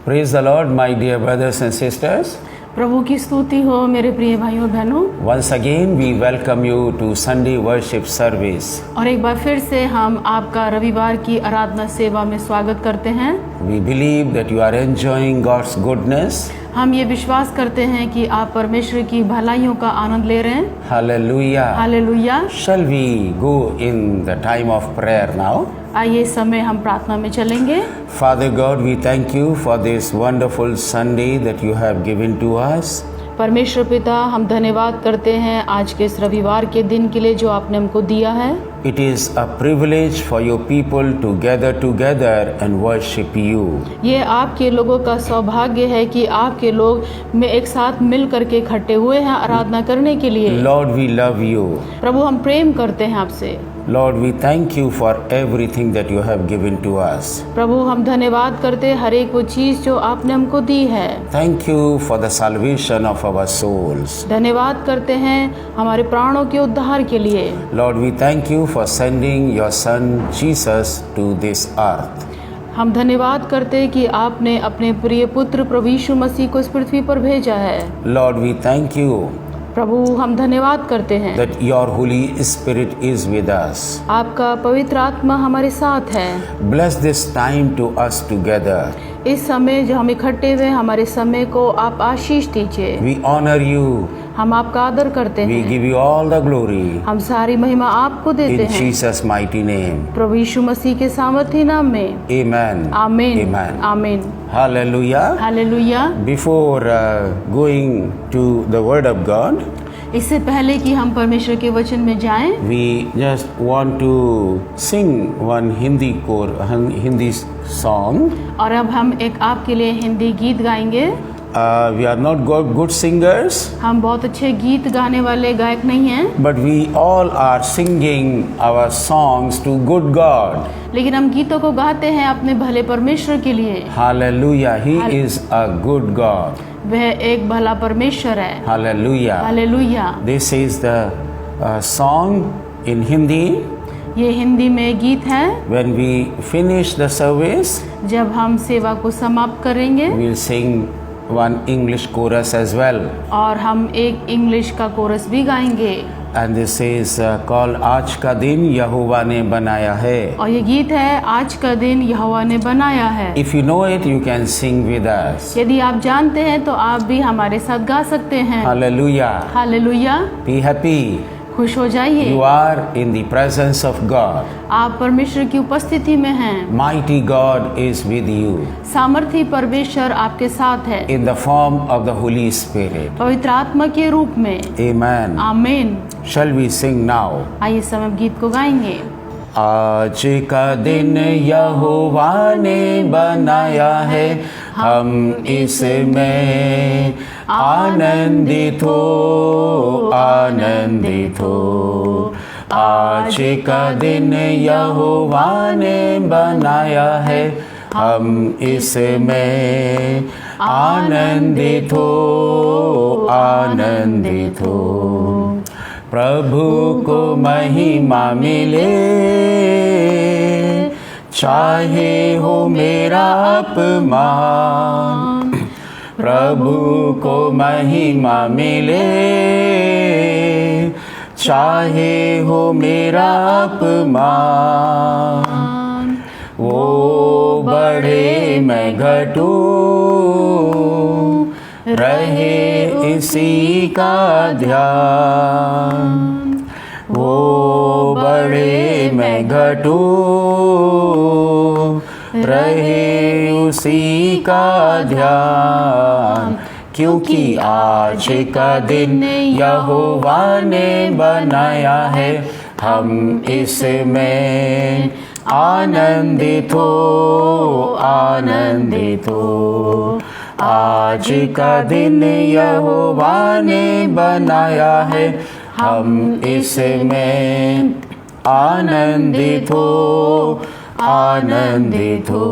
Praise the Lord, my dear brothers and sisters. प्रभु की स्तुति हो मेरे प्रिय भाइयों और बहनों। Once again, we welcome you to Sunday worship service. और एक बार फिर से हम आपका रविवार की आराधना सेवा में स्वागत करते हैं। We believe that you are enjoying God's goodness. हम ये विश्वास करते हैं कि आप परमेश्वर की भलाइयों का आनंद ले रहे हैं। Hallelujah. Hallelujah. Shall we go in the time of prayer now? आइए इस समय हम प्रार्थना में चलेंगे। Father God, we thank you for this wonderful Sunday that you have given to us. परमेश्वर पिता, हम धन्यवाद करते हैं आज के इस रविवार के दिन के लिए जो आपने हमको दिया है। It is a privilege for your people to gather together and worship you. ये आपके लोगों का सौभाग्य है कि आपके लोग में एक साथ मिल करके इकट्ठे हुए हैं आराधना करने के लिए। Lord, we love you. प्रभु, हम प्रेम करते हैं आपसे। Lord, we thank you for everything that you have given to us. प्रभु, हम धन्यवाद करते हैं हर एक वो चीज जो आपने हमको दी है। Thank you for the salvation of our souls. धन्यवाद करते हैं हमारे प्राणों के उद्धार के लिए। Lord, we thank you for sending your son Jesus to this earth. हम धन्यवाद करते हैं कि आपने अपने प्रिय पुत्र प्रभु यीशु मसीह को इस पृथ्वी पर भेजा है। Lord, we thank you प्रभु, हम धन्यवाद करते हैं that your Holy Spirit is with us. आपका पवित्र आत्मा हमारे साथ है। Bless this time to us together. इस समय जो हम इकट्ठे हुए हमारे समय को आप आशीष दीजिए। We honor you. हम आपका आदर करते We हैं। give you all the glory. हम सारी महिमा आपको देते In हैं Jesus' mighty name. प्रभु यीशु मसीह के सामर्थी नाम में। Amen. आमीन। Amen. आमीन। Hallelujah. Hallelujah. Before going to the Word of God, इससे पहले कि हम परमेश्वर के वचन में जाएं, we just want to sing one Hindi song. और अब हम एक आपके लिए हिंदी गीत गाएंगे। We are not good singers, हम बहुत अच्छे गीत गाने वाले गायक नहीं हैं, but we all are singing our songs to good God. लेकिन हम गीतों को गाते हैं अपने भले परमेश्वर के लिए। Hallelujah. He is a good God. वह एक भला परमेश्वर है। Hallelujah. Hallelujah. This is the song in Hindi. ये हिंदी में गीत है। When we finish the service, जब हम सेवा को समाप्त करेंगे we'll sing one English chorus as well. और हम एक इंग्लिश का कोरस भी गाएंगे। And this is called आज का दिन यहोवा ने बनाया है. और ये गीत है आज का दिन यहोवा ने बनाया है। If you know it, you can sing with us. यदि आप जानते हैं तो आप भी हमारे साथ गा सकते हैं। Hallelujah. हालेलुया। Be happy. खुश हो जाइए। You are in the presence of God. आप परमेश्वर की उपस्थिति में हैं। Mighty God is with you सामर्थी परमेश्वर आपके साथ है in the form of the Holy Spirit. पवित्र आत्मा के रूप में। Amen. आमीन। Shall we sing now? आइए इस समय गीत को गाएंगे। आज का दिन यहोवा ने बनाया है, हम इसमें आनंदित हो, आनंदित हो। आज का दिन यहोवा ने बनाया है, हम इसमें आनंदित हो, आनंदित हो। प्रभु को महिमा मिले, चाहे हो मेरा अपमान। प्रभु को महिमा मिले, चाहे हो मेरा अपमान। वो बढ़े मैं घटूं, रहे इसी का ध्यान। वो बड़े मैं घटूं, रहे उसी का ध्यान। क्योंकि आज का दिन यहोवा ने बनाया है, हम इसमें आनंदित हो, आनंदित हो। आज का दिन यहोवा ने बनाया है, हम इसमें आनंदित हो, आनंदित हो।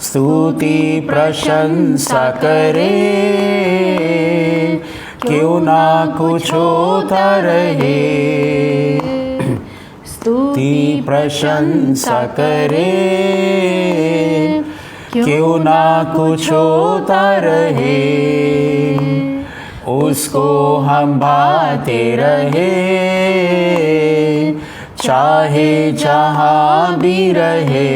स्तुति प्रशंसा करे, क्यों ना कुछ होता रहे। स्तुति प्रशंसा करे, क्यों ना कुछ होता रहे, उसको हम भाते रहे, चाहे जहाँ भी रहे,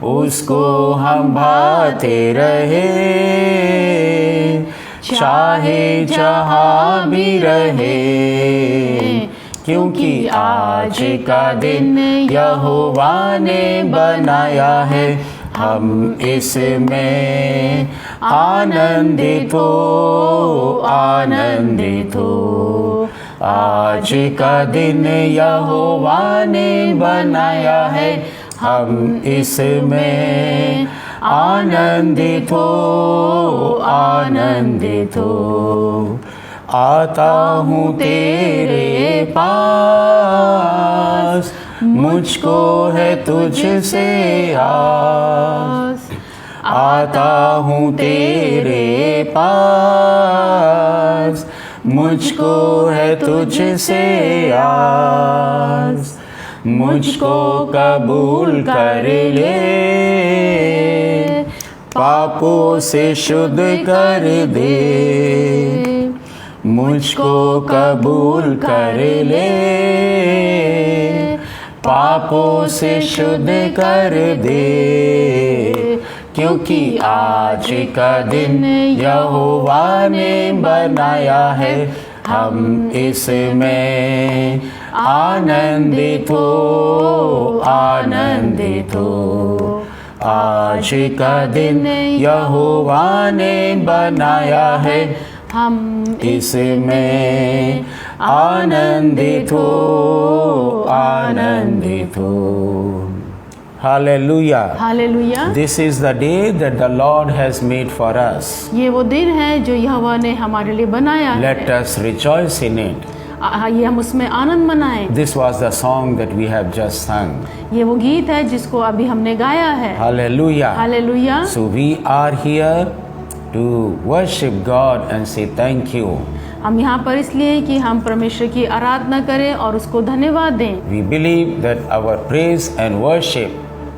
उसको हम भाते रहे, चाहे जहाँ भी रहे। क्योंकि आज का दिन यहोवा ने बनाया है, हम इसमें आनंदित हो, आनंदित हो। आज का दिन यहोवा ने बनाया है, हम इसमें आनंदित हो, आनंदित हो। आता हूँ तेरे पास, मुझको है तुझसे आस। आता हूँ तेरे पास, मुझको है तुझसे आस। मुझको कबूल कर ले, पापों से शुद्ध कर दे। मुझको कबूल कर ले, पापों से शुद्ध कर दे। क्योंकि आज का दिन यहोवा ने बनाया है, हम इसमें आनंदित हो, आनंदित हो। आज का दिन यहोवा ने बनाया है, हम इसमें आनंदित हो, आनंदित हो। Hallelujah. Hallelujah. This is the day that the Lord has made for us. ये वो दिन है जो यहोवा ने हमारे लिए बनाया है। Let us rejoice in it. आइए हम उसमें आनंद मनाएं। This was the song that we have just sung. ये वो गीत है जिसको अभी हमने गाया है। Hallelujah. Hallelujah. So we are here to worship God and say thank you. हम यहाँ पर इसलिए हैं कि हम परमेश्वर की आराधना करें और उसको धन्यवाद दें। We believe that our praise and worship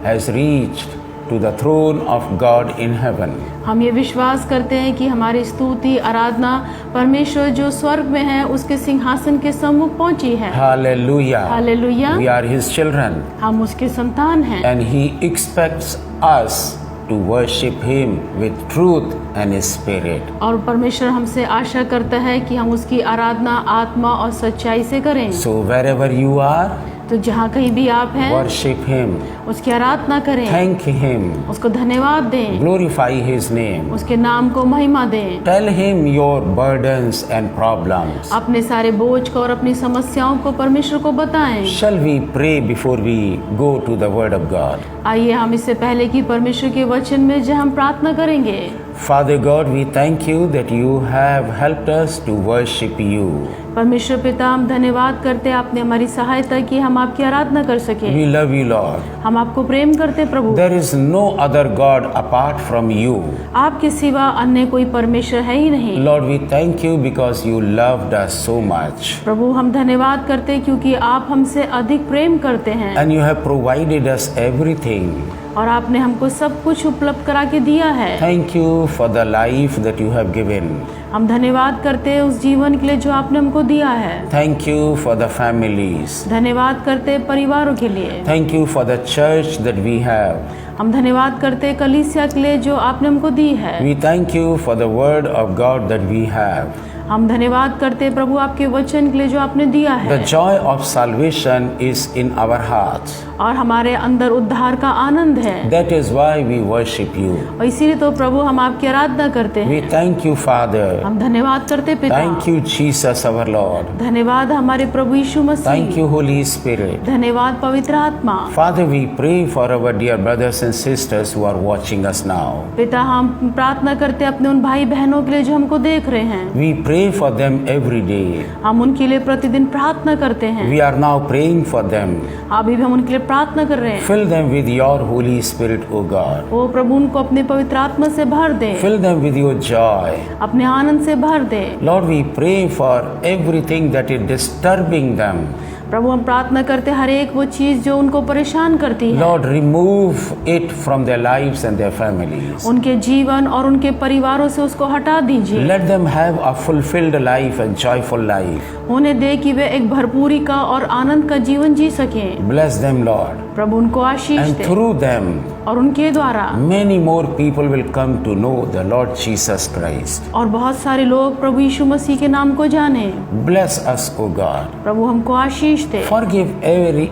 has reached to the throne of God in heaven. हम ये विश्वास करते हैं कि हमारी स्तुति आराधना परमेश्वर जो स्वर्ग में है उसके सिंहासन के सम्मुख पहुंची है। Hallelujah. Hallelujah. We are his children हम उसके संतान हैं and he expects us to worship him with truth and spirit. और परमेश्वर हमसे आशा करता है कि हम उसकी आराधना आत्मा और सच्चाई से करें। So wherever you are, तो जहाँ कहीं भी आप हैं worship him, उसकी आराधना करें, thank him, उसको धन्यवाद दें, glorify his name, उसके नाम को महिमा दें। tell him your burdens and problems. अपने सारे बोझ को और अपनी समस्याओं को परमेश्वर को बताएं। Shall we pray before we go to the word of God? आइए हम इससे पहले कि परमेश्वर के वचन में जो हम प्रार्थना करेंगे। Father God, we thank you that you have helped us to worship you. परमेश्वर पिता हम धन्यवाद करते हैं आपने हमारी सहायता की हम आपकी आराधना कर सके। We love you, Lord. हम आपको प्रेम करते प्रभु। There is no other God apart from you. आपके सिवा अन्य कोई परमेश्वर है ही नहीं। Lord, we thank you because you loved us so much. प्रभु हम धन्यवाद करते हैं क्योंकि आप हमसे अधिक प्रेम करते हैं And you have provided us everything. और आपने हमको सब कुछ उपलब्ध करा के दिया है। Thank you for the life that you have given. हम धन्यवाद करते हैं उस जीवन के लिए जो आपने हमको दिया है। Thank you for the families. धन्यवाद करते हैं परिवारों के लिए। Thank you for the church that we have. हम धन्यवाद करते हैं कलीसिया के लिए जो आपने हमको दी है। We thank you for the word of God that we have. हम धन्यवाद करते हैं प्रभु आपके वचन के लिए जो आपने दिया है। The joy of salvation is in our hearts. और हमारे अंदर उद्धार का आनंद है। That is why we worship you. और इसीलिए तो प्रभु हम आपकी आराधना करते We हैं। thank you, Father. हम धन्यवाद करते पिता। Thank you, Jesus, our Lord. धन्यवाद हमारे प्रभु यीशु मसीह। Thank you, Holy Spirit. धन्यवाद पवित्र आत्मा। Father, we pray for our dear brothers and sisters who are watching us now. पिता हम प्रार्थना करते हैं अपने उन भाई बहनों के लिए जो हमको देख रहे हैं। We pray for them every day. हम उनके लिए प्रतिदिन प्रार्थना करते हैं। We are now praying for them. अभी भी हम उनके लिए प्रार्थना कर रहे हैं। Fill them with your Holy Spirit, O God. ओ प्रभु उनको अपने पवित्र आत्मा से भर दे, Fill them with your joy. अपने आनंद से भर दे। Lord, we pray for everything that is disturbing them. प्रभु हम प्रार्थना करते हर एक वो चीज जो उनको परेशान करती है, Lord, remove it from their lives and their families. उनके जीवन और उनके परिवारों से उसको हटा दीजिए। Let them have a fulfilled life and joyful life. उन्हें दे कि वे एक भरपूरी का और आनंद का जीवन जी सकें। Bless them, Lord. प्रभु उनको आशीष And दे through them, और उनके द्वारा many more people will come to know the Lord Jesus Christ. और बहुत सारे लोग प्रभु यीशु मसीह के नाम को जाने। Bless us, O God. प्रभु हमको आशीष दे। Forgive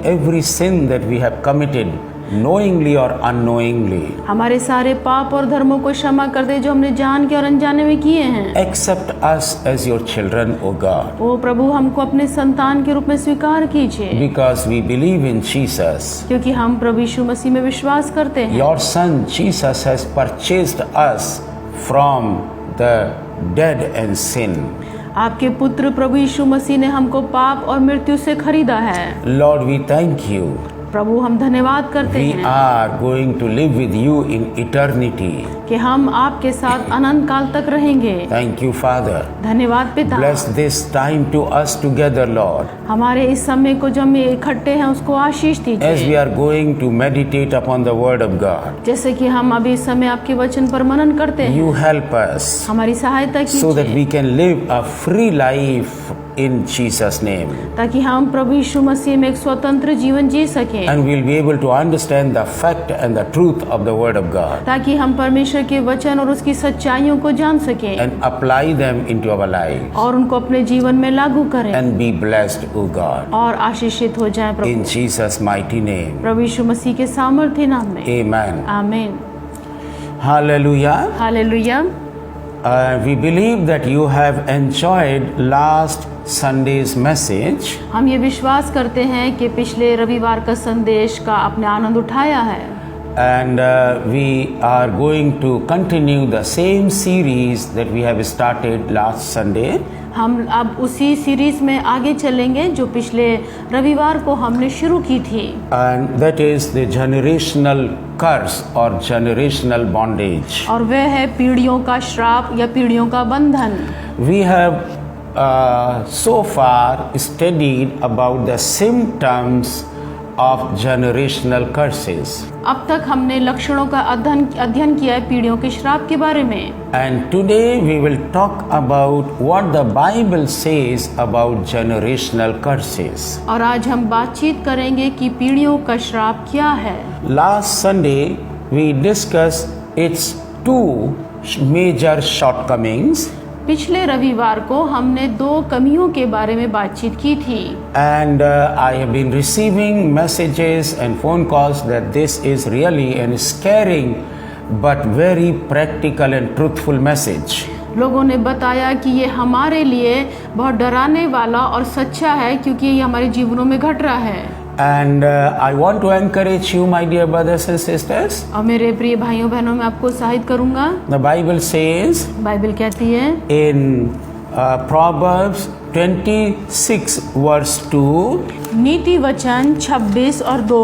every sin that we have committed, knowingly or unknowingly. हमारे सारे पाप और धर्मों को क्षमा कर दे जो हमने जान के और अनजाने में किए हैं। Accept us as your children, O God, ओ प्रभु हमको अपने संतान के रूप में स्वीकार कीजिए, because we believe in Jesus. क्योंकि हम प्रभु यीशु मसीह में विश्वास करते हैं। Your Son Jesus has purchased us from the dead and sin. आपके पुत्र प्रभु यीशु मसीह ने हमको पाप और मृत्यु से खरीदा है। Lord, we thank you. प्रभु हम धन्यवाद करते We हैं are going to live with you in eternity. कि हम आपके साथ अनंत काल तक रहेंगे। Thank you, Father. धन्यवाद पिता। Bless this time to us together, Lord, हमारे इस समय को जो हम इकट्ठे हैं उसको आशीष as we दीजिए। are going to meditate upon the Word of God. जैसे कि हम अभी इस समय आपके वचन पर मनन करते हैं, You help us हमारी सहायता so that कीजिए we can live a free life in Jesus' name. ताकि हम प्रभु यीशु मसीह में एक स्वतंत्र जीवन जी सकें, And we'll be able to understand the fact and the truth of the Word of God ताकि हम परमेश्वर के वचन और उसकी सच्चाइयों को जान सकें and apply them into our lives और उनको अपने जीवन में लागू करें and be blessed, O God. और आशीषित हो जाएं In Prabhu Jesus' mighty name. प्रभु यीशु मसीह के सामर्थ्य नाम में। Amen. आमीन। Hallelujah. Hallelujah. We believe that you have enjoyed last Sunday's message. हम ये विश्वास करते हैं कि पिछले रविवार का संदेश का आपने आनंद उठाया है And we are going to continue the same series that we have started last Sunday. हम अब उसी सीरीज में आगे चलेंगे जो पिछले रविवार को हमने शुरू की थी, And that is the generational curse or generational bondage. और वह है पीढ़ियों का श्राप या पीढ़ियों का बंधन। We have so far studied about the symptoms of generational curses. अब तक हमने लक्षणों का अध्ययन किया है पीढ़ियों के श्राप के बारे में, And today we will talk about what the Bible says about generational curses. और आज हम बातचीत करेंगे कि पीढ़ियों का श्राप क्या है। Last Sunday we discussed its two major shortcomings. पिछले रविवार को हमने दो कमियों के बारे में बातचीत की थी And I have been receiving messages and phone calls that this is really a scaring but very practical and truthful message. लोगों ने बताया कि ये हमारे लिए बहुत डराने वाला और सच्चा है क्योंकि ये हमारे जीवनों में घट रहा है। And I want to encourage you, my dear brothers and sisters. और मेरे प्रिय भाइयों बहनों मैं आपको उत्साहित करूंगा। The Bible says बाइबल कहती है in Proverbs 26 verse 2, नीति वचन 26 और 2,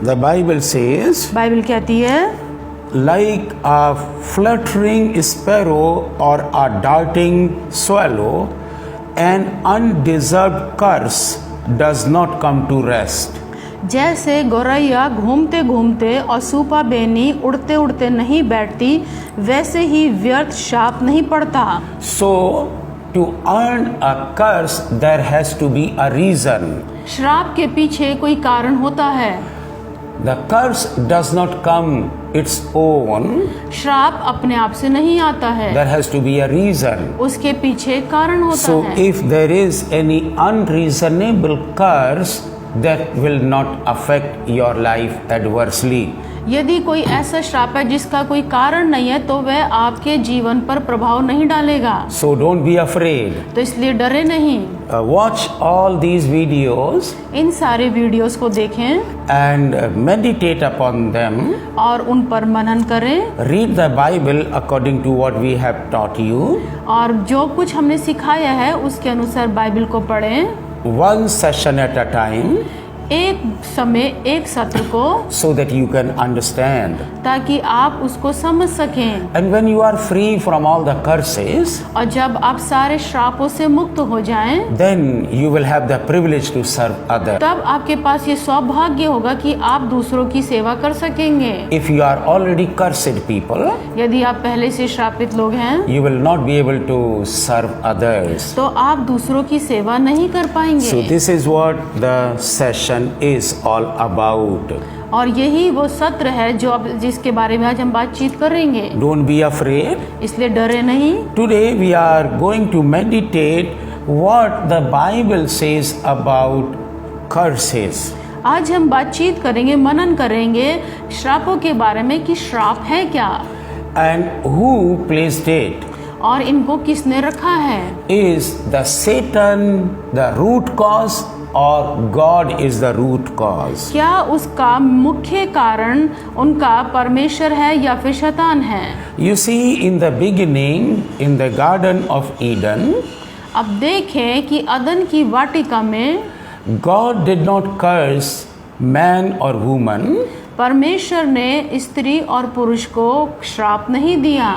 the Bible says, बाइबल कहती है like a fluttering sparrow or a darting swallow, an undeserved curse does not come to rest. जैसे गौरैया घूमते घूमते और सूपा बेनी उड़ते उड़ते नहीं बैठती, वैसे ही व्यर्थ शाप नहीं पड़ता। So to earn a curse there has to be a reason. श्राप के पीछे कोई कारण होता है। The curse does not come its own. श्राप अपने आप से नहीं आता है, There has to be a reason. उसके पीछे कारण होता So है। if there is any unreasonable curse, that will not affect your life adversely. यदि कोई ऐसा श्राप है जिसका कोई कारण नहीं है तो वह आपके जीवन पर प्रभाव नहीं डालेगा। So don't be afraid. तो इसलिए डरे नहीं। Watch all these videos इन सारे वीडियोस को देखें and meditate upon them. और उन पर मनन करें Read the Bible according to what we have taught you. और जो कुछ हमने सिखाया है उसके अनुसार बाइबल को पढ़ें। One session at a time. एक समय एक सत्र को, so that you can understand. ताकि आप उसको समझ सकें। And when you are free from all the curses, और जब आप सारे श्रापों से मुक्त हो जाएं, then you will have the privilege to serve others. तब आपके पास ये सौभाग्य होगा कि आप दूसरों की सेवा कर सकेंगे। If you are already cursed people, यदि आप पहले से श्रापित लोग हैं, you will not be able to serve others. तो आप दूसरों की सेवा नहीं कर So पाएंगे। this is what the session is all about. और यही वो सत्र है जो अब जिसके बारे में आज हम बातचीत करेंगे। Don't be afraid. इसलिए डरे नहीं। Today we are going to meditate what the Bible says about curses. आज हम बातचीत करेंगे, मनन करेंगे श्रापों के बारे में कि श्राप है क्या And who placed it? और इनको किसने रखा है। Is the Satan the root cause or God is the root cause? क्या उसका मुख्य कारण उनका परमेश्वर है या फिर शैतान है। You see, in the beginning, in the Garden of Eden, अब देखें कि अदन की वाटिका में God did not curse man or woman. परमेश्वर ने स्त्री और पुरुष को श्राप नहीं दिया।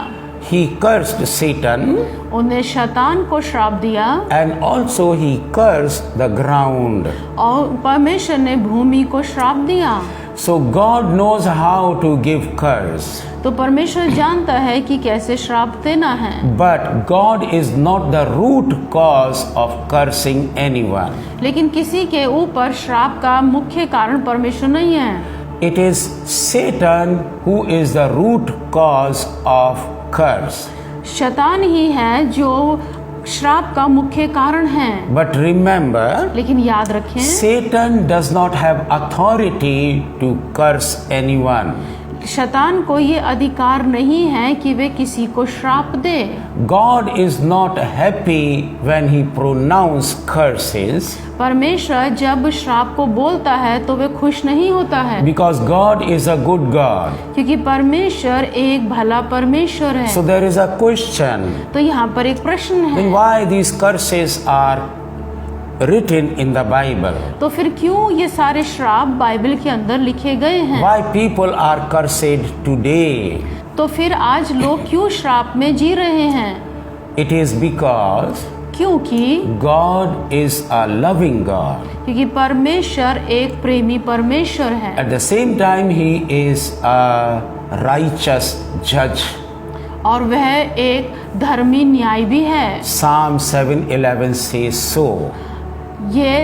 He cursed Satan उन्हें शैतान को श्राप दिया and also he cursed the ground. और परमेश्वर ने भूमि को श्राप दिया। So God knows how to give curse. तो परमेश्वर जानता है कि कैसे श्राप देना है। But God is not the root cause of cursing anyone. लेकिन किसी के ऊपर श्राप का मुख्य कारण परमेश्वर नहीं है। It is Satan who is the root cause of curse. शैतान ही है जो श्राप का मुख्य कारण है। But remember, लेकिन याद रखें, Satan does not have authority to curse anyone. शैतान को ये अधिकार नहीं है कि वे किसी को श्राप दे। God is not happy when he pronounces curses परमेश्वर जब श्राप को बोलता है तो वे खुश नहीं होता है, because God is a good God. क्योंकि परमेश्वर एक भला परमेश्वर है। So there is a question. तो यहाँ पर एक प्रश्न है, Then why these curses are written in the Bible? तो फिर क्यों ये सारे श्राप बाइबल के अंदर लिखे गए हैं। Why people are cursed today? तो फिर आज लोग क्यों श्राप में जी रहे हैं। It is because क्योंकि God is a loving God. क्योंकि परमेश्वर एक प्रेमी परमेश्वर है। At the same time, he is a righteous judge. और वह एक धर्मी न्याय भी है। Psalm 7:11 says so. ये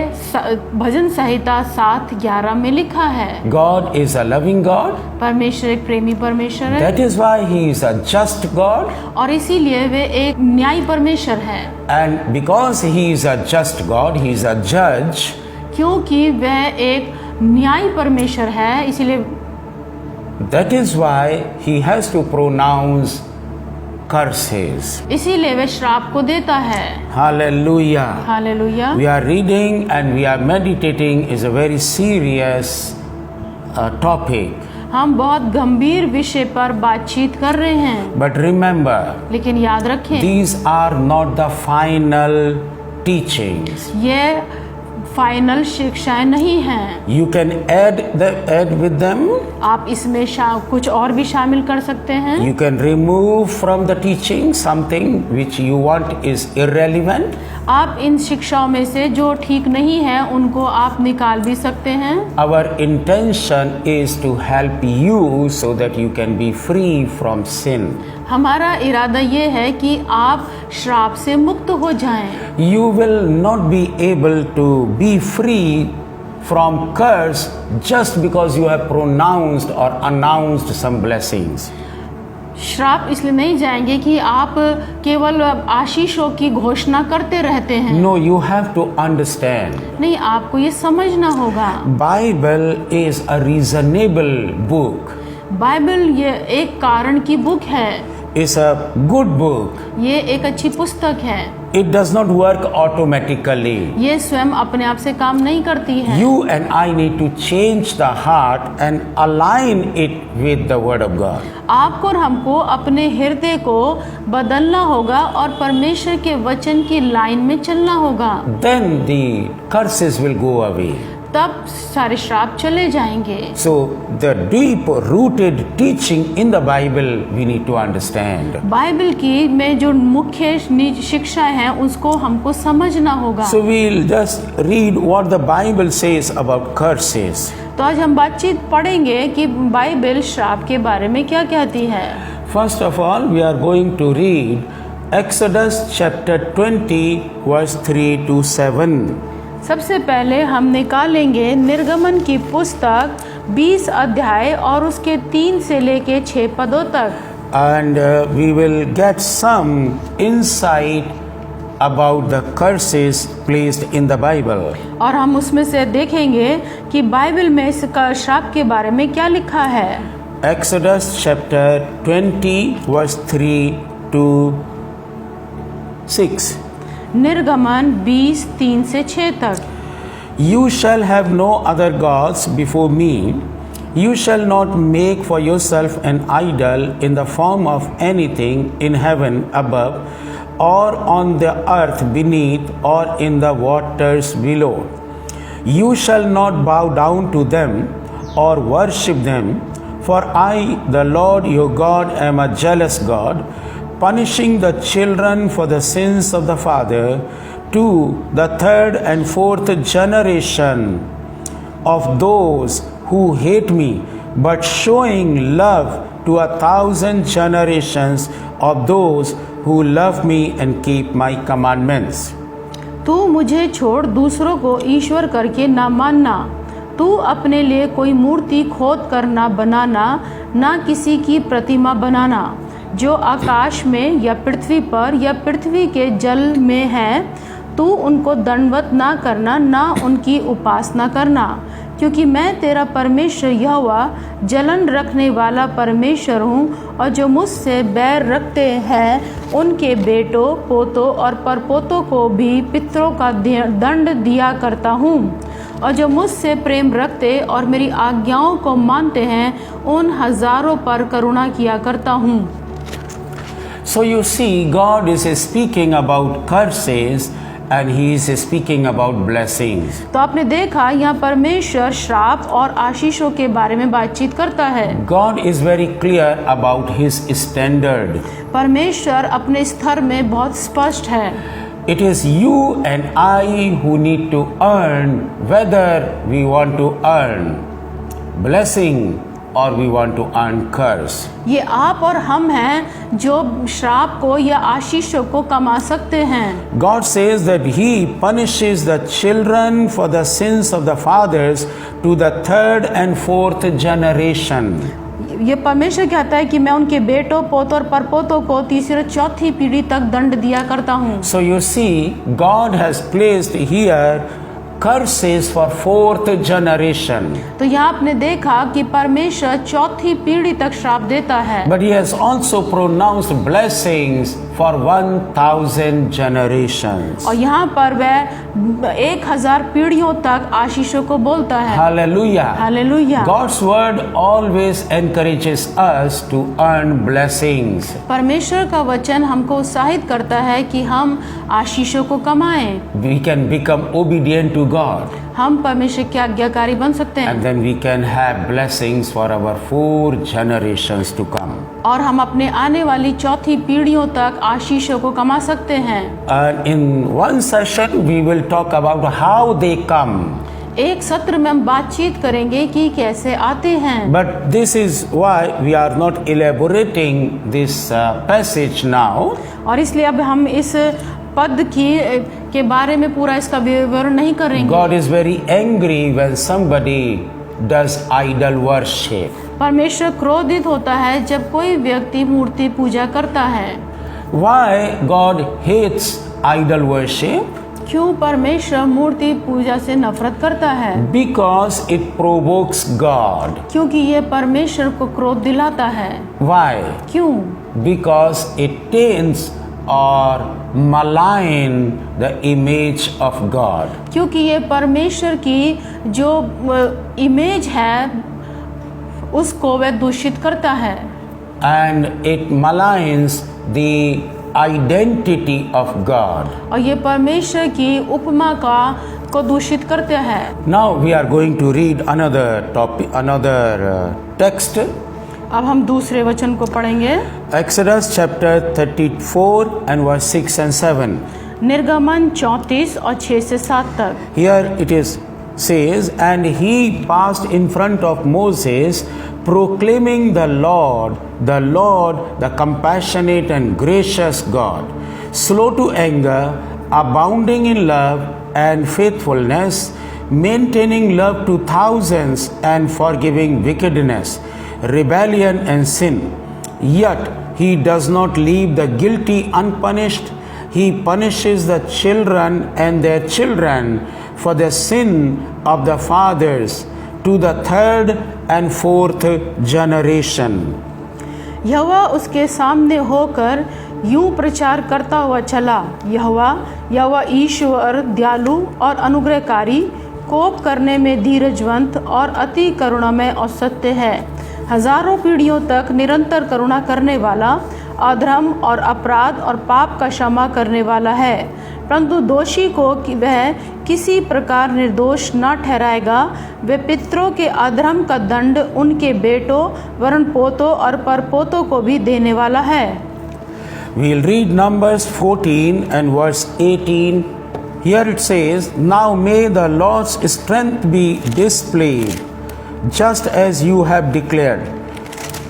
भजन संहिता 7:11 में लिखा है। God is a loving God. परमेश्वर एक प्रेमी परमेश्वर है That is why he is a just God. और इसीलिए वे एक न्यायी परमेश्वर है। And because he is a just God, he is a judge. क्योंकि वह एक न्यायी परमेश्वर है, इसीलिए That is why he has to pronounce curses. इसीलिए वह श्राप को देता है। Hallelujah. Hallelujah. We are reading and we are meditating is a very serious topic. हम बहुत गंभीर विषय पर बातचीत कर रहे हैं, But remember, लेकिन याद रखें these are not the final teachings. ये फाइनल शिक्षाएं नहीं हैं। You can add with them. आप इसमें कुछ और भी शामिल कर सकते हैं। You can remove from the teaching something which you want is irrelevant. आप इन शिक्षाओं में से जो ठीक नहीं है उनको आप निकाल भी सकते हैं। Our intention is to help you so that you can be free from sin. हमारा इरादा ये है कि आप श्राप से मुक्त हो जाएं। You will not be able to be free from curse just because you have pronounced or announced some blessings. श्राप इसलिए नहीं जाएंगे कि आप केवल आशीषों की घोषणा करते रहते हैं। No, you have to understand. नहीं, आपको ये समझना होगा। Bible is a reasonable book. Bible ये एक कारण की बुक है। It's a good book. ये एक अच्छी पुस्तक है। It does not work automatically. ये स्वयं अपने आप से काम नहीं करती है। You and I need to change the heart and align it with the Word of God. आपको और हमको अपने हृदय को बदलना होगा और परमेश्वर के वचन की लाइन में चलना होगा। Then the curses will go away. तब सारे श्राप चले जाएंगे। So the deep rooted teaching in the Bible we need to understand. Bible की में जो मुख्य शिक्षा है उसको हमको समझना होगा। So we'll just read what the Bible says about curses. तो आज हम बातचीत पढ़ेंगे कि बाइबल श्राप के बारे में क्या कहती है। First of all, we are going to read Exodus chapter 20 verse 3 to 7. सबसे पहले हम निकालेंगे निर्गमन की पुस्तक 20 अध्याय और उसके 3 से लेके 6 पदों तक। And we will get some insight about the curses placed in the Bible. और हम उसमें से देखेंगे कि बाइबल में इस श्राप के बारे में क्या लिखा है। Exodus chapter 20 verse 3 to 6. निर्गमन 20 3 से 6 तक। You shall have no other gods before me. You shall not make for yourself an idol in the form of anything in heaven above, or on the earth beneath, or in the waters below. You shall not bow down to them or worship them, for I, the Lord your God, am a jealous God, punishing the children for the sins of the father to the third and fourth generation of those who hate me, but showing love to 1,000 generations of those who love me and keep my commandments. तू मुझे छोड़ दूसरों को ईश्वर करके ना मानना। तू अपने लिए कोई मूर्ति खोद कर ना बनाना, ना किसी की प्रतिमा बनाना जो आकाश में या पृथ्वी पर या पृथ्वी के जल में है। तू उनको दंडवत ना करना, ना उनकी उपासना करना, क्योंकि मैं तेरा परमेश्वर यहोवा जलन रखने वाला परमेश्वर हूँ, और जो मुझसे बैर रखते हैं उनके बेटों पोतों और परपोतों को भी पितरों का दंड दिया करता हूँ, और जो मुझसे प्रेम रखते और मेरी आज्ञाओं को मानते हैं उन हजारों पर करुणा किया करता हूँ। So you see, God is speaking about curses and He is speaking about blessings. तो आपने देखा यहाँ परमेश्वर श्राप और आशीषों के बारे में बातचीत करता है। God is very clear about His standard. परमेश्वर अपने स्तर में बहुत स्पष्ट है। It is you and I who need to earn whether we want to earn blessing or we want to earn curse. ये आप और हम हैं जो श्राप को या आशीषों को कमा सकते हैं। God says that He punishes the children for the sins of the fathers to the third and fourth generation. ये परमेश्वर कहता है कि मैं उनके बेटों पोतों और परपोतों को तीसरी और चौथी पीढ़ी तक दंड दिया करता हूँ। So you see, God has placed here curses for fourth generation. तो यहाँ आपने देखा कि परमेश्वर चौथी पीढ़ी तक श्राप देता है। But He has also pronounced blessings for 1,000 generations. और यहाँ पर वह 1000 पीढ़ियों तक आशीषों को बोलता है। Hallelujah. Hallelujah. God's word always encourages us to earn blessings. परमेश्वर का वचन हमको उत्साहित करता है कि हम आशीषों को कमाएं। We can become obedient to God. हम परमेश्वर के आज्ञाकारी बन सकते हैं। And then we can have blessings for our 4 generations to come. और हम अपने आने वाली चौथी पीढ़ियों तक आशीषों को कमा सकते हैं। And in one session we will talk about how they come. एक सत्र में हम बातचीत करेंगे कि कैसे आते हैं। But this is why we are not elaborating this passage now. और इसलिए अब हम इस पद के बारे में पूरा इसका विवरण नहीं करेंगे। God is very angry when somebody does idol worship. परमेश्वर क्रोधित होता है जब कोई व्यक्ति मूर्ति पूजा करता है। Why God hates idol worship? क्यों परमेश्वर मूर्ति पूजा से नफरत करता है? Because it provokes God. क्योंकि ये परमेश्वर को क्रोध दिलाता है। Why? क्यों? Because it taints or malign the image of God. क्योंकि ये परमेश्वर की जो इमेज है उसको वह दूषित करता है। And it maligns the identity of God. और ये परमेश्वर की उपमा का को दूषित करते हैं। Now we are going to read another text. अब हम दूसरे वचन को पढ़ेंगे। Exodus chapter 34 and verse 6 and 7. निर्गमन 34 और 6 से 7 तक। Here it is says, and he passed in front of Moses, proclaiming the Lord, the compassionate and gracious God, slow to anger, abounding in love and faithfulness, maintaining love to thousands and forgiving wickedness, rebellion and sin. Yet he does not leave the guilty unpunished. He punishes the children and their children for the sin of the fathers to the third and fourth generation. यहोवा उसके सामने होकर यूं प्रचार करता हुआ चला, यहोवा ईश्वर दयालु और अनुग्रहकारी, कोप करने में धीरजवंत और अति करुणामय और सत्य है, हजारों पीढ़ियों तक निरंतर करुणा करने वाला, अधर्म और अपराध और पाप का क्षमा करने वाला है, परंतु दोषी को वह किसी प्रकार निर्दोष न ठहराएगा। वे पितरों के अधर्म का दंड उनके बेटों वरन पोतों और परपोतों को भी देने वाला है। We'll read Numbers 14 and verse 18. Here it says, now may the Lord's strength be displayed, just as you have declared.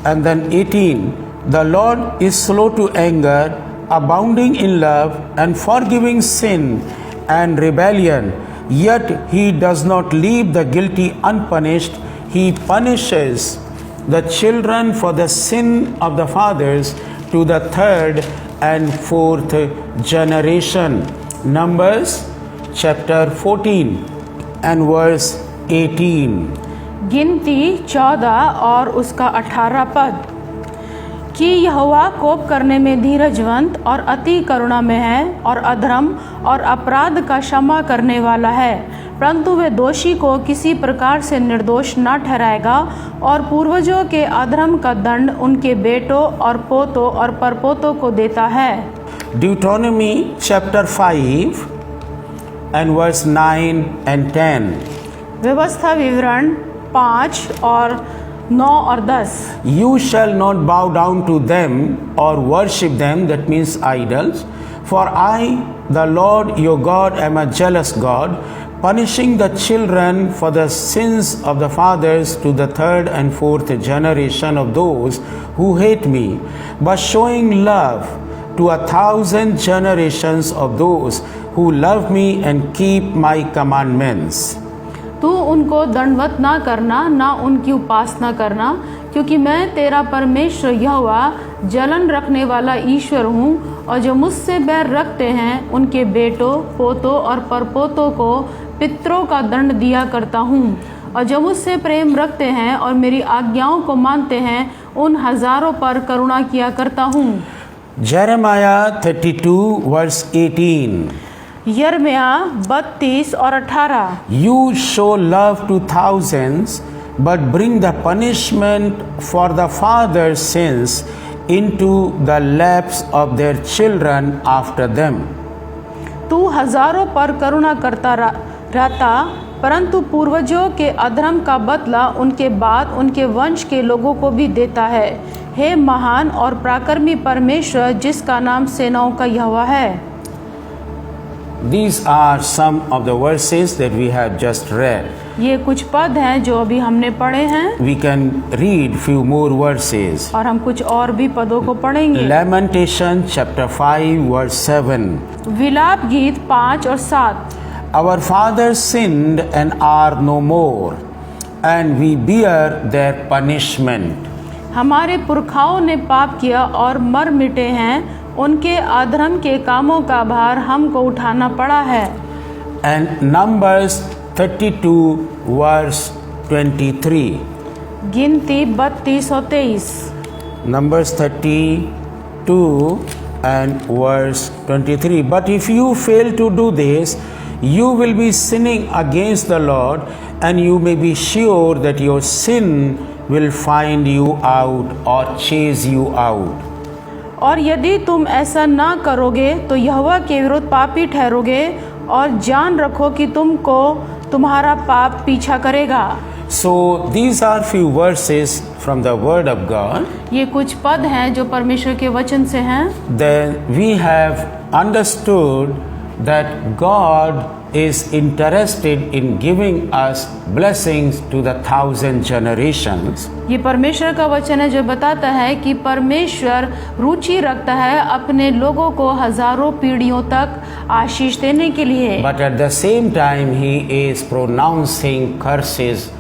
And then 18, the Lord is slow to anger, abounding in love and forgiving sin and rebellion, yet he does not leave the guilty unpunished. He punishes the children for the sin of the fathers to the third and fourth generation. Numbers chapter 14 and verse 18. गिनती 14 और उसका 18 पद कि यहोवा कोप करने में धीरजवंत और अति करुणामय है और अधर्म और अपराध का क्षमा करने वाला है, परंतु वे दोषी को किसी प्रकार से निर्दोष न ठहराएगा और पूर्वजों के अधर्म का दंड उनके बेटों और पोतों और परपोतों को देता है। Deuteronomy chapter 5 and verse 9 and 10. व्यवस्था विवरण 5 और 9 और 10। You shall not bow down to them or worship them, that means idols, for I, the Lord your God, am a jealous God, punishing the children for the sins of the fathers to the third and fourth generation of those who hate me, but showing love to 1,000 generations of those who love me and keep my commandments. तू उनको दंडवत ना करना, ना उनकी उपासना करना, क्योंकि मैं तेरा परमेश्वर यहोवा जलन रखने वाला ईश्वर हूँ, और जो मुझसे बैर रखते हैं उनके बेटों, पोतों और परपोतों को पितरों का दंड दिया करता हूँ, और जो मुझसे प्रेम रखते हैं और मेरी आज्ञाओं को मानते हैं उन हजारों पर करुणा किया करता हूँ। Jeremiah 32 verse 18. यिर्मयाह 32 और 18। You show love to thousands, but bring the punishment for the father's sins into the laps of their children after them. तू हजारों पर करुणा करता रहता, परंतु पूर्वजों के अधर्म का बदला उनके बाद उनके वंश के लोगों को भी देता है। हे महान और पराक्रमी परमेश्वर, जिसका नाम सेनाओं का यहोवा है। These are some of the verses that we have just read. ये कुछ पद हैं जो अभी हमने पढ़े हैं। We can read few more verses. और हम कुछ और भी पदों को पढ़ेंगे। Lamentation chapter 5 verse 7. विलाप गीत 5 और 7। Our fathers sinned and are no more, and we bear their punishment. हमारे पुरखाओं ने पाप किया और मर मिटे हैं, उनके अधर्म के कामों का भार हमको उठाना पड़ा है। And Numbers 32 verse 23. गिनती 32 और 23। Numbers 32 and verse 23. But if you fail to do this, you will be sinning against the Lord, and you may be sure that your sin will find you out or chase you out. और यदि तुम ऐसा ना करोगे तो यहोवा के विरुद्ध पापी ठहरोगे और जान रखो कि तुमको तुम्हारा पाप पीछा करेगा। So these are few verses from the Word of God. ये कुछ पद हैं जो परमेश्वर के वचन से हैं। Then we have understood that God is interested in giving us blessings to the 1,000 generations. ये परमेश्वर का वचन है जो बताता है कि परमेश्वर रुचि रखता है अपने लोगों को हजारों पीढ़ियों तक आशीष देने के लिए। But at the same time he is pronouncing curses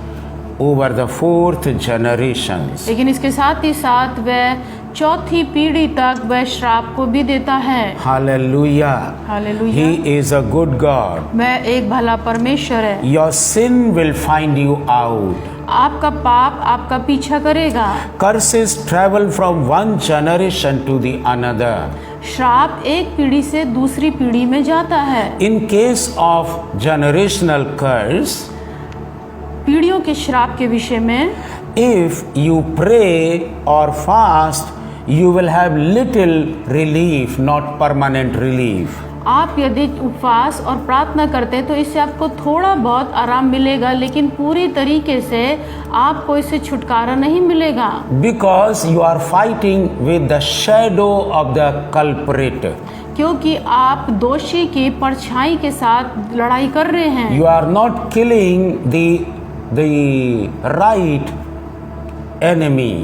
over the 4th generations. लेकिन इसके साथ ही साथ वह चौथी पीढ़ी तक वह श्राप को भी देता है। Hallelujah. Hallelujah. He is a good God. वह एक भला परमेश्वर है। Your sin will find you out. आपका पाप आपका पीछा करेगा। Curses travel from one generation to the another. श्राप एक पीढ़ी से दूसरी पीढ़ी में जाता है। In case of generational curse, पीढ़ियों के श्राप के विषय में if you pray or fast, you will have little relief, not permanent relief. आप यदि उपवास और प्रार्थना करते हैं तो इससे आपको थोड़ा बहुत आराम मिलेगा, लेकिन पूरी तरीके से आपको इससे छुटकारा नहीं मिलेगा। Because you are fighting with the shadow of the culprit. क्योंकि आप दोषी की परछाई के साथ लड़ाई कर रहे हैं। You are not killing the right enemy.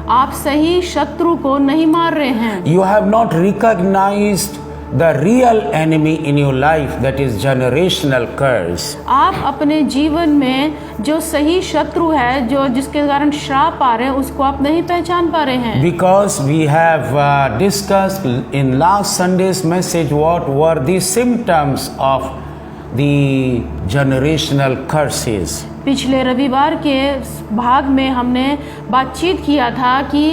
आप सही शत्रु को नहीं मार रहे हैं। You have not recognized the real enemy in your life, that is generational curse. आप अपने जीवन में जो सही शत्रु है, जो जिसके कारण श्राप आ रहे हैं, उसको आप नहीं पहचान पा रहे हैं। Because we have discussed in last Sunday's message what were the symptoms of the generational curses. पिछले रविवार के भाग में हमने बातचीत किया था कि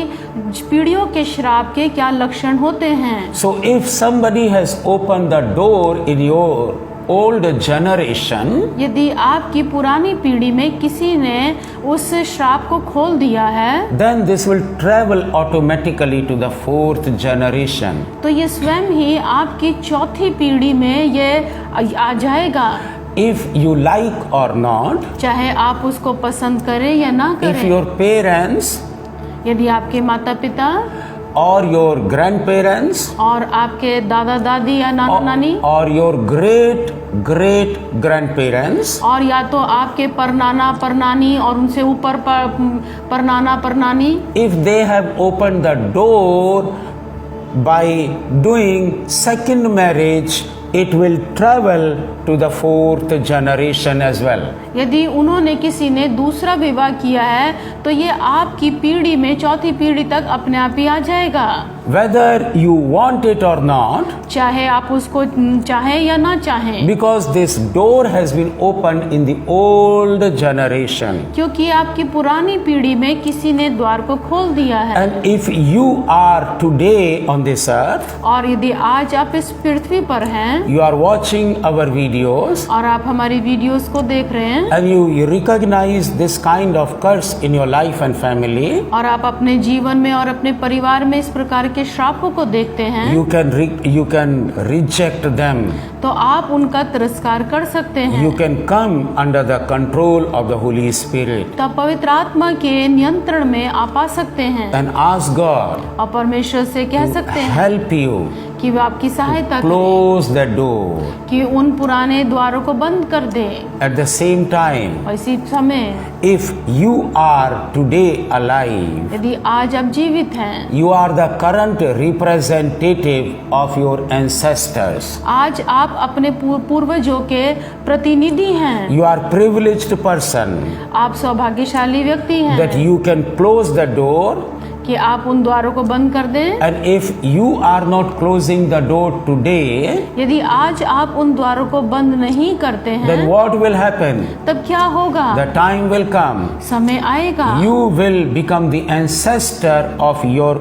पीढ़ियों के श्राप के क्या लक्षण होते हैं। So if somebody has opened the door in your old generation, यदि आपकी पुरानी पीढ़ी में किसी ने उस श्राप को खोल दिया है, then this will travel automatically to the 4th generation. तो ये स्वयं ही आपकी चौथी पीढ़ी में ये आ जाएगा। If you like or not, चाहे आप उसको पसंद करें या ना if करें। your parents यदि आपके माता पिता or your grandparents और आपके दादा दादी या नाना नानी or your great great grandparents, और या तो आपके परनाना परनानी और उनसे ऊपर परनाना परनानी, if they have opened the door by doing second marriage, it will travel to the 4th generation as well. यदि उन्होंने किसी ने दूसरा विवाह किया है तो ये आपकी पीढ़ी में चौथी पीढ़ी तक अपने आप ही आ जाएगा। Whether you want it or not, चाहे आप उसको चाहें या ना चाहें, because this door has been opened in the old generation. क्योंकि आपकी पुरानी पीढ़ी में किसी ने द्वार को खोल दिया है। And if you are today on this earth, और यदि आज आप इस पृथ्वी पर हैं you are watching our videos, और आप हमारी वीडियोस को देख रहे हैं and you recognize this kind of curse in your life and family, और आप अपने जीवन में और अपने परिवार में इस प्रकार के श्रापों को देखते हैं, you can reject them. तो आप उनका तिरस्कार कर सकते हैं। You can come under the control of the Holy Spirit तो पवित्र आत्मा के नियंत्रण में आप आ सकते हैं and ask God और परमेश्वर से कह सकते हैं help you कि वो आपकी सहायता करें, close the door. कि उन पुराने द्वारों को बंद कर दे। At the same time, और इसी समय if you are today alive, यदि आज आप जीवित हैं, you are the current representative of your ancestors. आज आप अपने पूर्वजों के प्रतिनिधि हैं। You are privileged person आप सौभाग्यशाली व्यक्ति हैं that you can close the door, कि आप उन द्वारों को बंद कर दें। and if you are not closing the door today, यदि आज आप उन द्वारों को बंद नहीं करते हैं, then what will happen? तब क्या होगा? The time will come. समय आएगा, You will become the ancestor of your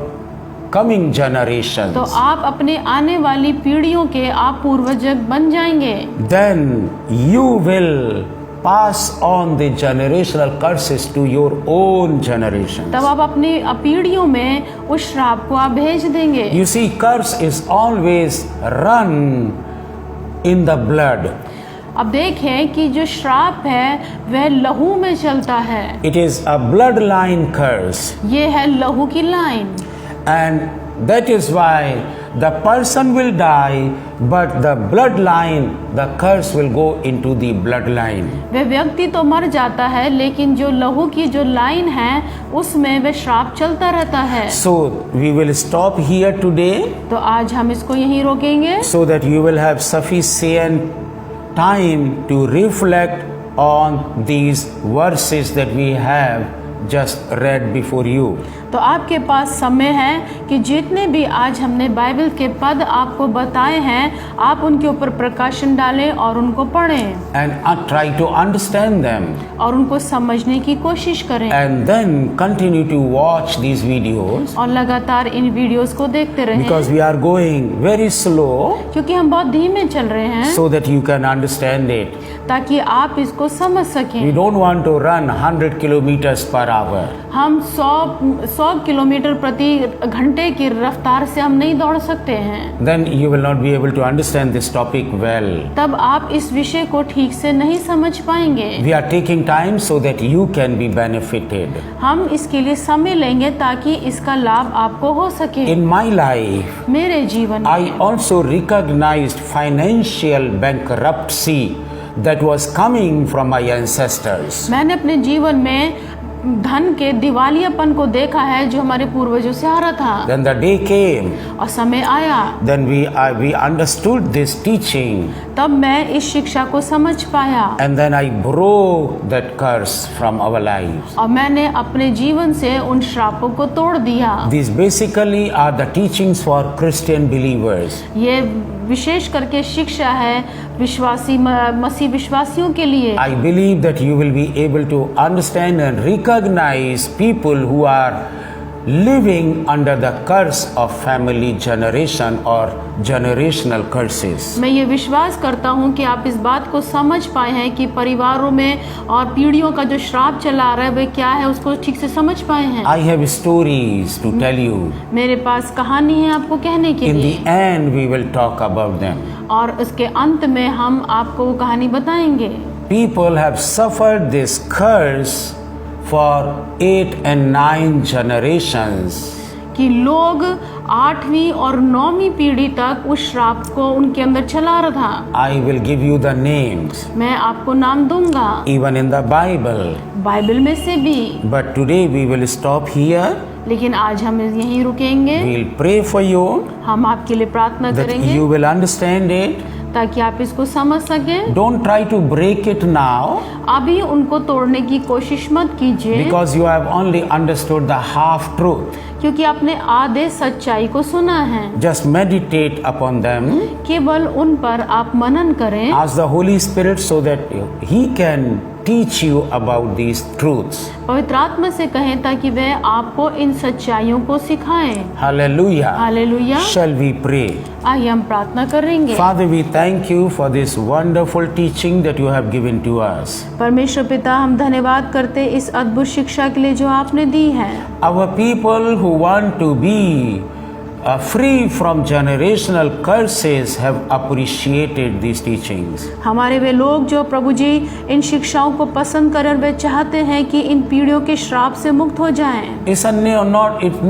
coming generations. तो आप अपने आने वाली पीढ़ियों के आप पूर्वज बन जाएंगे। Then you will pass on the generational curses to your own generations. तब आप अपनी पीढ़ियों में उस श्राप को आप भेज देंगे। You see, curse is always run in the blood. अब देखें कि जो श्राप है वह लहू में चलता है। It is a bloodline curse. ये है लहू की line. And that is why the person will die, but the bloodline, the curse will go into the bloodline. वह व्यक्ति तो मर जाता है, लेकिन जो लहू की जो लाइन है उसमें वह श्राप चलता रहता है। So we will stop here today, तो आज हम इसको यहीं रोकेंगे, so that you will have sufficient time to reflect on these verses that we have just read before you. तो आपके पास समय है कि जितने भी आज हमने बाइबल के पद आपको बताए हैं, आप उनके ऊपर प्रकाशन डालें और उनको पढ़ें And try to understand them. और उनको समझने की कोशिश करें And then continue to watch these videos, और लगातार इन वीडियोस को देखते रहें, because we are going very slow, क्योंकि हम बहुत धीमे चल रहे हैं, so that you can understand it. ताकि आप इसको समझ सकें। We don't want to run 100 kilometers per hour. हम 100 किलोमीटर प्रति घंटे की रफ्तार से हम नहीं दौड़ सकते हैं। Then you will not be able to understand this topic well. तब आप इस विषय को ठीक से नहीं समझ पाएंगे। We are taking time so that you can be benefited. हम इसके लिए समय लेंगे ताकि इसका लाभ आपको हो सके। In my life, मेरे जीवन I में also recognized financial bankruptcy that was coming from my ancestors. मैंने अपने जीवन में धन के दिवालियापन को देखा है जो हमारे पूर्वजों से आ रहा था। Then the day came, और समय आया, then we understood this teaching, तब मैं इस शिक्षा को समझ पाया and then I broke that curse from our lives. और मैंने अपने जीवन से उन श्रापों को तोड़ दिया। These basically are the teachings for Christian believers. ये विशेष करके शिक्षा है विश्वासी मसीह विश्वासियों के लिए। I believe that you will be able to understand and recognize people who are living under the curse of family generation or generational curses. मैं ये विश्वास करता हूँ कि आप इस बात को समझ पाए हैं कि परिवारों में और पीढ़ियों का जो श्राप चला आ रहा है वे क्या है, उसको ठीक से समझ पाए हैं। I have stories to tell you. मेरे पास कहानी है आपको कहने के In लिए, the end, we will talk about them. और उसके अंत में हम आपको वो कहानी बताएंगे। People have suffered this curse for 8 and 9 generations. कि लोग 8वीं और 9वीं पीढ़ी तक उस श्राप को उनके अंदर चला रहा था। I will give you the names, मैं आपको नाम दूंगा, even in the Bible. Bible में से भी। But today we will stop here. लेकिन आज हम यहीं रुकेंगे। We'll pray for you हम आपके लिए प्रार्थना that करेंगे you will understand it. ताकि आप इसको समझ सकें। Don't try to break it now, अभी उनको तोड़ने की कोशिश मत कीजिए, because you have only understood the half truth. क्योंकि आपने आधे सच्चाई को सुना है। Just meditate upon them. केवल उन पर आप मनन करें। Ask the Holy Spirit so that He can teach you about these truths. पवित्र आत्मा से कहें ताकि वह आपको इन सच्चाइयों को सिखाएं। Hallelujah. Hallelujah. Shall we pray? आइए हम प्रार्थना करेंगे। Father, we thank you for this wonderful teaching that you have given to us. परमेश्वर पिता, हम धन्यवाद करते इस अद्भुत शिक्षा के लिए जो आपने दी है। Our people who want to be free from generational curses have appreciated these teachings. हमारे वे लोग जो प्रभु जी इन शिक्षाओं को पसंद करें, वे चाहते हैं कि इन पीढ़ियों के श्राप से मुक्त हो जाएं। It's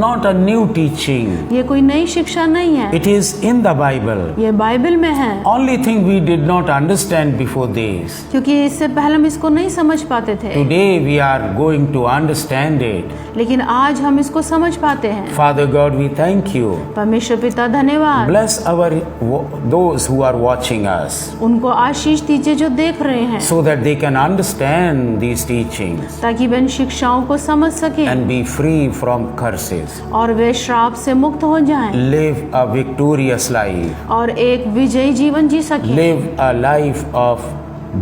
not a new teaching. ये कोई नई शिक्षा नहीं है, It is in the Bible. ये बाइबल में है। Only thing we did not understand before this. क्योंकि इससे पहले हम इसको नहीं समझ पाते थे, Today we are going to understand it. लेकिन आज हम इसको समझ पाते हैं। Father God, we thank you. परमेश्वर पिता धन्यवाद। Bless those who are watching us, उनको आशीष दीजिए जो देख रहे हैं, so that they can understand these teachings ताकि वे इन शिक्षाओं को समझ सकें and be free from curses. और वे श्राप से मुक्त हो जाएं Live a victorious life. और एक विजयी जीवन जी सकें Live a life of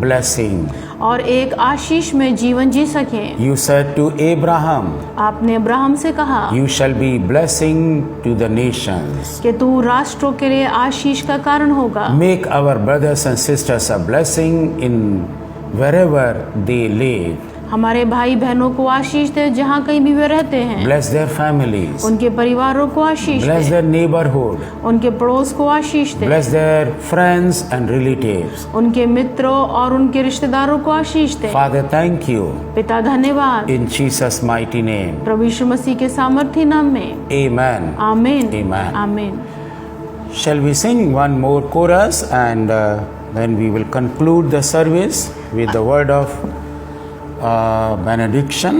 blessing. और एक आशीष में जीवन जी सकें। You said to Abraham, आपने अब्राहम से कहा you shall be blessing to the nations. कि तू राष्ट्रों के लिए आशीष का कारण होगा। Make our brothers and sisters a blessing in wherever they live. हमारे भाई बहनों को आशीष दे जहाँ कहीं भी वे रहते हैं। Bless their families. उनके परिवारों को आशीष Bless दे। their neighborhood. उनके पड़ोस को आशीष दे। Bless their friends and relatives. उनके मित्रों और उनके रिश्तेदारों को आशीष दे। Father, thank you. पिता धन्यवाद। In Jesus' mighty name. प्रभु यीशु मसीह के सामर्थ्य नाम में Amen. आमीन। Amen. आमीन। Shall we sing one more chorus and then we will conclude the service with the word of benediction.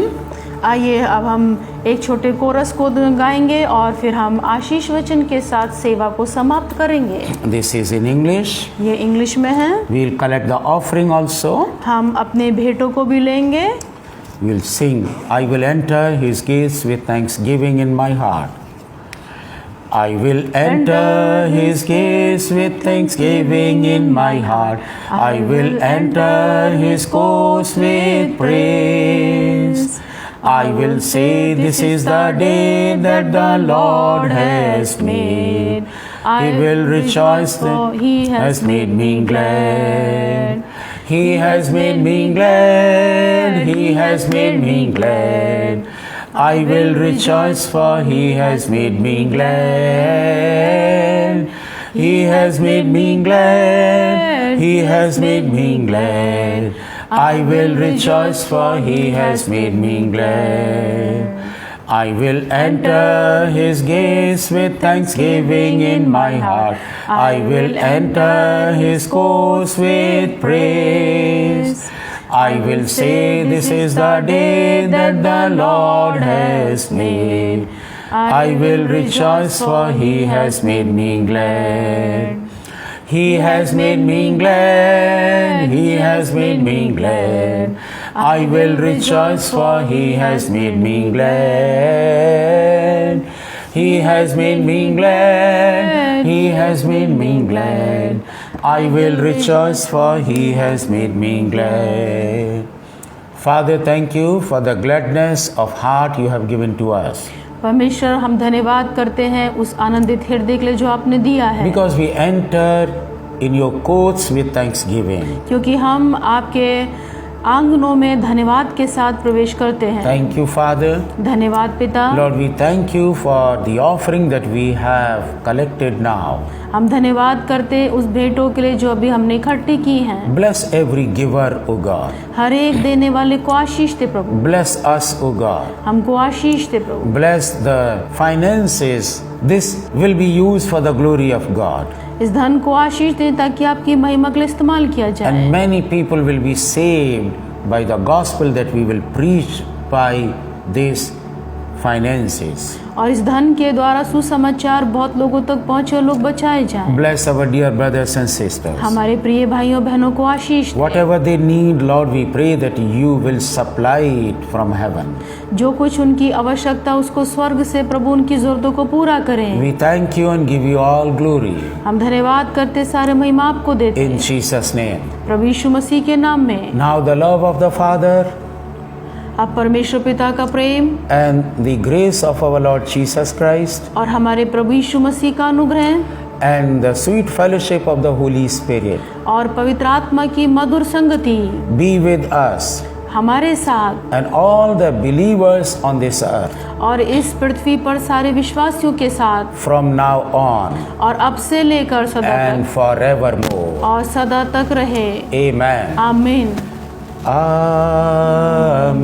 आइए अब हम एक छोटे कोरस को गाएंगे और फिर हम आशीष वचन के साथ सेवा को समाप्त करेंगे। This is in English. ये इंग्लिश में है। We will collect the offering also. हम अपने भेंटों को भी लेंगे। We will sing, I will enter his gates with thanksgiving in my heart. I will enter his gates with thanksgiving in my heart. I will enter his courts with praise. I will say, this is the day that the Lord has made. I will rejoice, for he has made me glad. He has made me glad. He has made me glad. I will rejoice, for he has made me glad. He has made me glad. He has made me glad. I will rejoice, for he has made me glad. I will enter his gates with thanksgiving in my heart. I will enter his courts with praise. I will say, this is the day that the Lord has made. I will rejoice, for he has made me glad. He has made me glad. He has made me glad. I will rejoice, for he has made me glad. He has made me glad. He has made me glad. I will rejoice, for he has made me glad. Father, thank you for the gladness of heart you have given to us. परमेश्वर हम धन्यवाद करते हैं उस आनंदित हृदय के लिए जो आपने दिया है। Because we enter in your courts with thanksgiving. क्योंकि हम आपके आंगनों में धन्यवाद के साथ प्रवेश करते हैं। Thank you, Father. धन्यवाद पिता। Lord, we thank you for the offering that we have collected now. हम धन्यवाद करते उस भेंटों के लिए जो अभी हमने इकट्ठी की हैं। Bless every giver, O God. हर एक देने वाले को आशीष दे प्रभु। Bless us, O God. हमको आशीष दे प्रभु। Bless the finances. This will be used for the glory of God. इस धन को आशीष दे ताकि आपकी महिमा के लिए इस्तेमाल किया जाए। And many people will be saved by the gospel that we will preach by these finances. और इस धन के द्वारा सुसमाचार बहुत लोगों तक पहुंचे और लोग बचाए जाएं। Bless our dear brothers and sisters. हमारे प्रिय भाइयों बहनों को आशीष दे। Whatever they need, Lord, we pray that you will supply it from heaven. जो कुछ उनकी आवश्यकता उसको स्वर्ग से प्रभु उनकी जरूरतों को पूरा करें। We thank you and give you all glory. हम धन्यवाद करते सारे महिमा आपको देते In हैं Jesus' name. प्रभु यीशु मसीह के नाम में। Now the love of the Father अब परमेश्वर पिता का प्रेम and the grace of our Lord Jesus Christ और हमारे प्रभु यीशु मसीह का अनुग्रह and the sweet fellowship of the Holy Spirit और पवित्र आत्मा की मधुर संगति be with us हमारे साथ and all the believers on this earth और इस पृथ्वी पर सारे विश्वासियों के साथ from now on और अब से लेकर सदा and तक forevermore. और सदा तक रहे। Amen. आमीन। Amen.